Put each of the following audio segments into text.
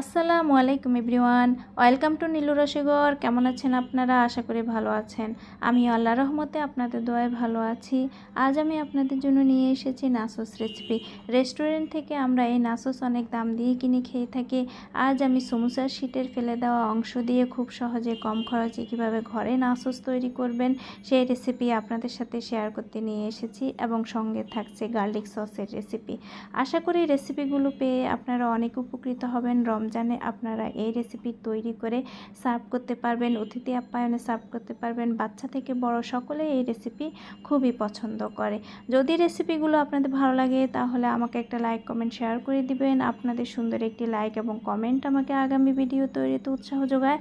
আসসালামু আলাইকুম everyone, welcome to Nilu রসগর। কেমন আছেন আপনারা? আশা করি ভালো আছেন। আমি আল্লাহর রহমতে আপনাদের দোয়ায় ভালো আছি। আজ আমি আপনাদের জন্য নিয়ে এসেছি নাচোস রেসিপি। রেস্টুরেন্ট থেকে আমরা এই নাচোস অনেক দাম দিয়ে কিনে খেয়ে থাকি। আজ আমি সমোসার শিটের ফেলে দেওয়া অংশ দিয়ে খুব সহজে কম খরচে কীভাবে ঘরে নাচোস তৈরি করবেন সেই রেসিপি আপনাদের সাথে শেয়ার করতে নিয়ে এসেছি, এবং সঙ্গে থাকছে গার্লিক সসের রেসিপি। আশা করি রেসিপিগুলো পেয়ে আপনারা অনেক উপকৃত হবেন। রমজানে আপনারা এই রেসিপি তৈরি করে সার্ভ করতে পারবেন, অতিথি আপ্যায়নে সার্ভ করতে পারবেন। বাচ্চা থেকে বড় সকলে এই রেসিপি খুবই পছন্দ করে। যদি রেসিপিগুলো আপনাদের ভালো লাগে তাহলে আমাকে একটা লাইক, কমেন্ট, শেয়ার করে দিবেন। আপনাদের সুন্দর একটি লাইক এবং কমেন্ট আমাকে আগামী ভিডিও তৈরিতে উৎসাহ যোগায়।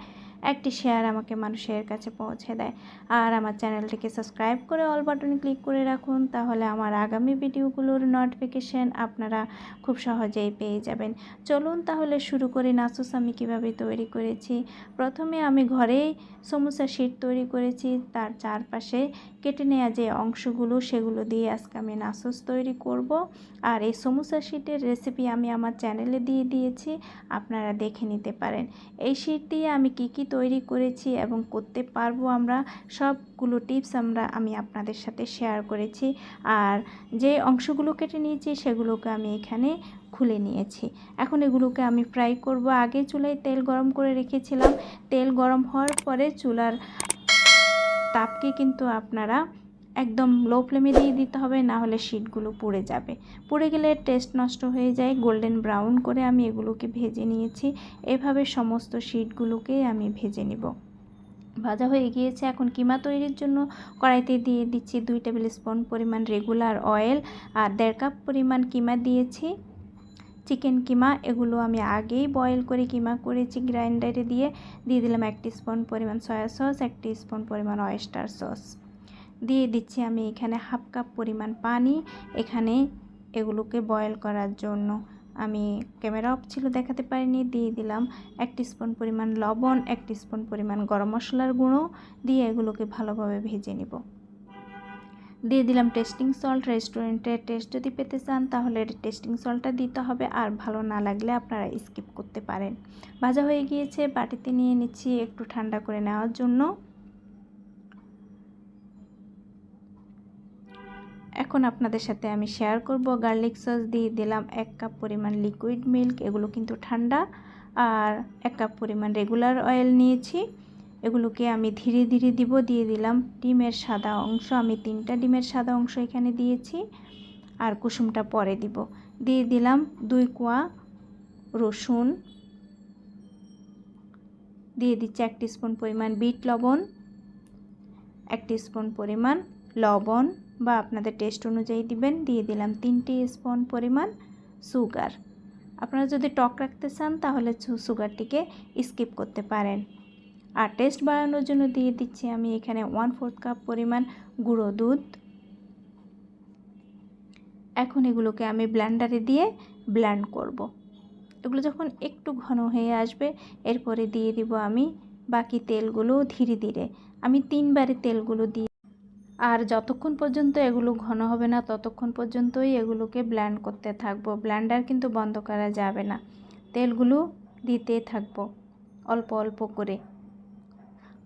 একটি শেয়ার আমাকে মানুষের কাছে পৌঁছে দেয়। আর আমার চ্যানেলটিকে সাবস্ক্রাইব করে অল বাটনে ক্লিক করে রাখুন, তাহলে আমার আগামী ভিডিওগুলোর নোটিফিকেশন আপনারা খুব সহজেই পেয়ে যাবেন। চলুন তাহলে শুরু করি নাচোস আমি কীভাবে তৈরি করেছি। প্রথমে আমি ঘরেই সমোসা শিট তৈরি করেছি। তার চারপাশে কেটে নেওয়া যে অংশগুলো সেগুলো দিয়ে আজকে আমি নাচোস তৈরি করব। আর এই সমোসা শিটের রেসিপি আমি আমার চ্যানেলে দিয়ে দিয়েছি, আপনারা দেখে নিতে পারেন। এই শিট দিয়ে আমি কি তৈরি করেছি এবং করতে পারবো আমরা সবগুলো টিপস আমি আপনাদের সাথে শেয়ার করেছি। আর যে অংশগুলো কেটে নিয়েছি সেগুলোকে আমি এখানে খুলে নিয়েছি। এখন এগুলোকে আমি ফ্রাই করব। আগে চুলায় তেল গরম করে রেখেছিলাম। তেল গরম হওয়ার পরে চুলার তাপকে কিন্তু আপনারা একদম লো ফ্লেমে দিয়ে দিতে হবে, না হলে শিটগুলো পুড়ে যাবে। পুড়ে গেলে টেস্ট নষ্ট হয়ে যায়। গোল্ডেন ব্রাউন করে আমি এগুলোকে ভেজে নিয়েছি। এভাবে সমস্ত শিটগুলোকে আমি ভেজে নিব। ভাজা হয়ে গিয়েছে। এখন কিমা তৈরির জন্য কড়াইতে দিয়ে দিচ্ছি 2 টেবিল স্পুন পরিমাণ রেগুলার অয়েল, আর 1.5 কাপ পরিমাণ কিমা দিয়েছি। চিকেন কিমা, এগুলো আমি আগেই বয়েল করে কিমা করেছি গ্রাইন্ডারে দিয়ে দিলাম 1 টিস্পুন পরিমাণ সয়া সস, 1 টিস্পুন পরিমাণ অয়েস্টার সস দিয়ে দিচ্ছি আমি এখানে 1/2 কাপ পরিমাণ পানি এখানে এগুলোকে বয়েল করার জন্য। আমি ক্যামেরা অফ ছিল দেখাতে পারিনি। দিয়ে দিলাম 1 টিস্পুন পরিমাণ লবণ, 1 টিস্পুন পরিমাণ গরম মশলার গুঁড়ো দিয়ে এগুলোকে ভালোভাবে ভেজে নিব। দিয়ে দিলাম টেস্টিং সল্ট। রেস্টুরেন্টের টেস্ট যদি পেতে চান তাহলে টেস্টিং সল্টটা দিতে হবে, আর ভালো না লাগলে আপনারা স্কিপ করতে পারেন। ভাজা হয়ে গিয়েছে, বাটিতে নিয়ে নিচ্ছি একটু ঠান্ডা করে নেওয়ার জন্য। এখন আপনাদের সাথে আমি শেয়ার করব গার্লিক সস। দিয়ে দিলাম 1 কাপ পরিমাণ লিকুইড মিল্ক, এগুলো কিন্তু ঠান্ডা। আর 1 কাপ পরিমাণ রেগুলার অয়েল নিয়েছি, এগুলোকে আমি ধীরে ধীরে দিব। দিয়ে দিলাম ডিমের সাদা অংশ, আমি 3টা ডিমের সাদা অংশ এখানে দিয়েছি, আর কুসুমটা পরে দিব। দিয়ে দিলাম 2 কোয়া রসুন, দিয়ে দিচ্ছি 1 টিস্পুন পরিমাণ বিট লবণ, 1 টিস্পুন পরিমাণ লবণ বা আপনাদের টেস্ট অনুযায়ী দিবেন। দিয়ে দিলাম 3 টিস্পুন পরিমাণ সুগার। আপনারা যদি টক রাখতে চান তাহলে সুগারটিকে স্কিপ করতে পারেন। আর টেস্ট বাড়ানোর জন্য দিয়ে দিচ্ছি আমি এখানে 1/4 কাপ পরিমাণ গুঁড়ো দুধ। এখন এগুলোকে আমি ব্লেন্ডারে দিয়ে ব্লেন্ড করব। এগুলো যখন একটু ঘন হয়ে আসবে এরপরে দিয়ে দিব আমি বাকি তেলগুলো ধীরে ধীরে। আমি 3 বারে তেলগুলো দিই, আর যতক্ষণ পর্যন্ত এগুলো ঘন হবে না ততক্ষণ পর্যন্তই এগুলোকে ব্লেন্ড করতে থাকবো। ব্লেন্ডার কিন্তু বন্ধ করা যাবে না, তেলগুলো দিতে থাকবো অল্প অল্প করে।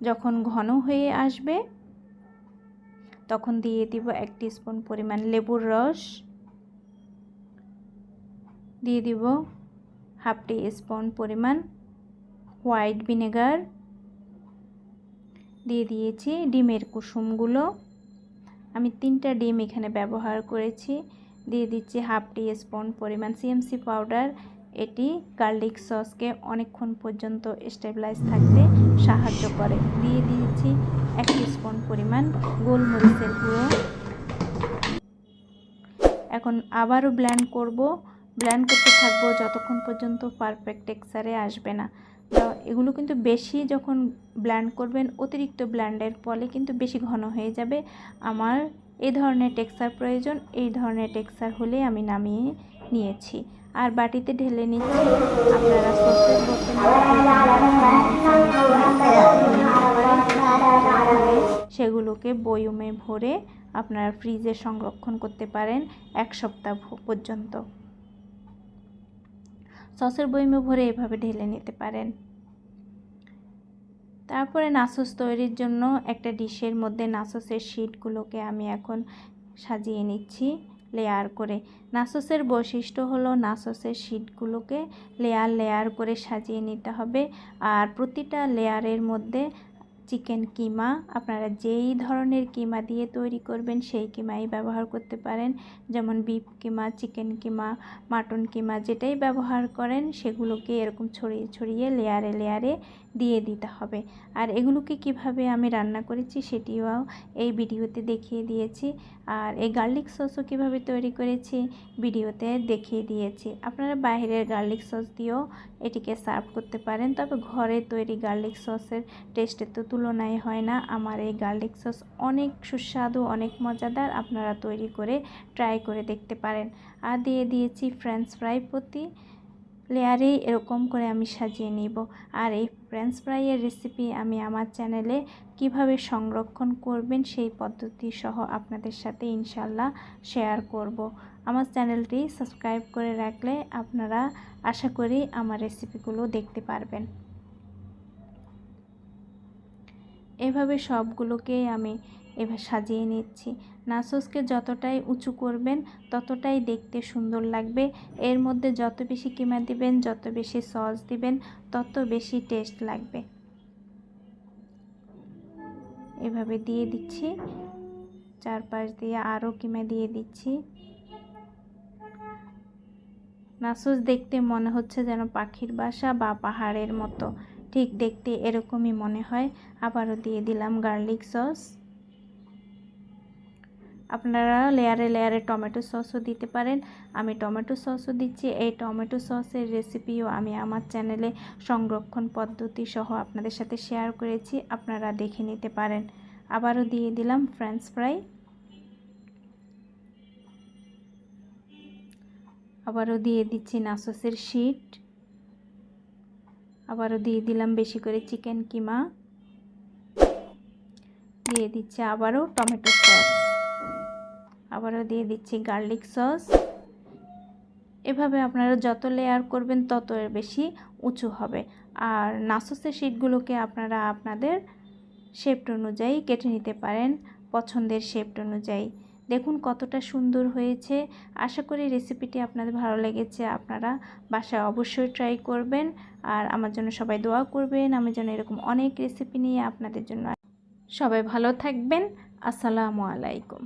যখন ঘন হয়ে আসবে তখন দিয়ে দিব 1 টিস্পুন পরিমাণ লেবুর রস, দিয়ে দিব 1/2 টিস্পুন পরিমাণ হোয়াইট ভিনেগার, দিয়ে দিয়েছি ডিমের কুসুমগুলো। আমি 3টা ডিম এখানে ব্যবহার করেছি। দিয়ে দিচ্ছি 1/2 টিস্পুন পরিমাণ C.M.C পাউডার। এটি গার্লিক সসকে অনেকক্ষণ পর্যন্ত স্টেবিলাইজ থাকতে সাহায্য করে। দিয়ে দিয়েছি 1 টিস্পুন পরিমাণ গোলমরিচের গুঁড়ো। এখন আবারও ব্লেন্ড করতে থাকবো যতক্ষণ পর্যন্ত পারফেক্ট টেক্সচারে আসবে না। এগুলো কিন্তু বেশি যখন ব্লেন্ড করবেন, অতিরিক্ত ব্লেন্ডের ফলে কিন্তু বেশি ঘন হয়ে যাবে। আমার এই ধরনের টেক্সচার প্রয়োজন, এই ধরনের টেক্সচার হলে আমি নামিয়ে নিয়েছি আর বাটিতে ঢেলে নিচ্ছি। আপনারা সসের বোতল সেগুলোকে বয়মে ভরে আপনারা ফ্রিজে সংরক্ষণ করতে পারেন 1 সপ্তাহ পর্যন্ত। সসের বয়মে ভরে এভাবে ঢেলে নিতে পারেন। তারপরে নাচোস তৈরির জন্য একটা ডিশের মধ্যে নাচোসের শিটগুলোকে আমি এখন সাজিয়ে নিচ্ছি লেয়ার করে। নাচোসের বৈশিষ্ট্য হলো নাচোসের শিটগুলোকে লেয়ার লেয়ার করে সাজিয়ে নিতে হবে। আর প্রতিটা লেয়ারের মধ্যে চিকেন কিমা, আপনারা যেই ধরনের কিমা দিয়ে তৈরি করবেন সেই কিমাই ব্যবহার করতে পারেন, যেমন বিফ কিমা, চিকেন কিমা, মাটন কিমা, যেটাই ব্যবহার করেন সেগুলোকে এরকম ছড়িয়ে ছড়িয়ে লেয়ারে লেয়ারে দিয়ে দিতে হবে। আর এগুলোকে কিভাবে আমি রান্না করেছি সেটিও এই ভিডিওতে দেখিয়ে দিয়েছি। আর এই গার্লিক সসও কীভাবে তৈরি করেছি ভিডিওতে দেখিয়ে দিয়েছি। আপনারা বাইরের গার্লিক সস দিয়েও এটিকে সার্ভ করতে পারেন, তবে ঘরে তৈরি গার্লিক সসের টেস্টের তো তুলনায় হয় না। আমার এই গার্লিক সস অনেক সুস্বাদু, অনেক মজাদার, আপনারা তৈরি করে ট্রাই করে দেখতে পারেন। আর দিয়ে দিয়েছি ফ্রেঞ্চ ফ্রাই, প্রতি লেয়ারেই এরকম করে আমি সাজিয়ে নিব। আর এই ফ্রেঞ্চ ফ্রাইয়ের রেসিপি আমি আমার চ্যানেলে কিভাবে সংরক্ষণ করবেন সেই পদ্ধতি সহ আপনাদের সাথে ইনশাল্লাহ শেয়ার করব। আমার চ্যানেলটি সাবস্ক্রাইব করে রাখলে আপনারা আশা করি আমার রেসিপিগুলো দেখতে পারবেন। এভাবে সবগুলোকেই আমি এভাবে সাজিয়ে নিচ্ছি। নাচোসকে যতটাই উঁচু করবেন ততটাই দেখতে সুন্দর লাগবে। এর মধ্যে যত বেশি কিমা দিবেন, যত বেশি সস দিবেন, তত বেশি টেস্ট লাগবে। এভাবে দিয়ে দিচ্ছি, চারপাশ দিয়ে আরও কিমা দিয়ে দিচ্ছি। নাচোস দেখতে মনে হচ্ছে যেন পাখির বাসা বা পাহাড়ের মতো, ঠিক দেখতে এরকমই মনে হয়। আবারও দিয়ে দিলাম গার্লিক সস। আপনারা লেয়ারে লেয়ারে টমেটো সসও দিতে পারেন, আমি টমেটো সসও দিচ্ছি। এই টমেটো সসের রেসিপিও আমি আমার চ্যানেলে সংরক্ষণ পদ্ধতি সহ আপনাদের সাথে শেয়ার করেছি, আপনারা দেখে নিতে পারেন। আবারও দিয়ে দিলাম ফ্রেঞ্চ ফ্রাই, আবারও দিয়ে দিচ্ছি নাচোসের শিট, আবারও দিয়ে দিলাম বেশি করে চিকেন কিমা, দিয়ে দিচ্ছি আবারও টমেটো সস, আবারও দিয়ে দিচ্ছি গার্লিক সস। এভাবে আপনারা যত লেয়ার করবেন তত বেশি উঁচু হবে। আর নাচোসের শিটগুলোকে আপনারা আপনাদের শেপ অনুযায়ী কেটে নিতে পারেন, পছন্দের শেপ অনুযায়ী। দেখুন কতটা সুন্দর হয়েছে। আশা করি রেসিপিটি আপনাদের ভালো লেগেছে, আপনারা বাসায় অবশ্যই ট্রাই করবেন। আর আমার জন্য সবাই দোয়া করবেন, আমি যেন এরকম অনেক রেসিপি নিয়ে আপনাদের জন্য। সবাই ভালো থাকবেন। আসসালামু আলাইকুম।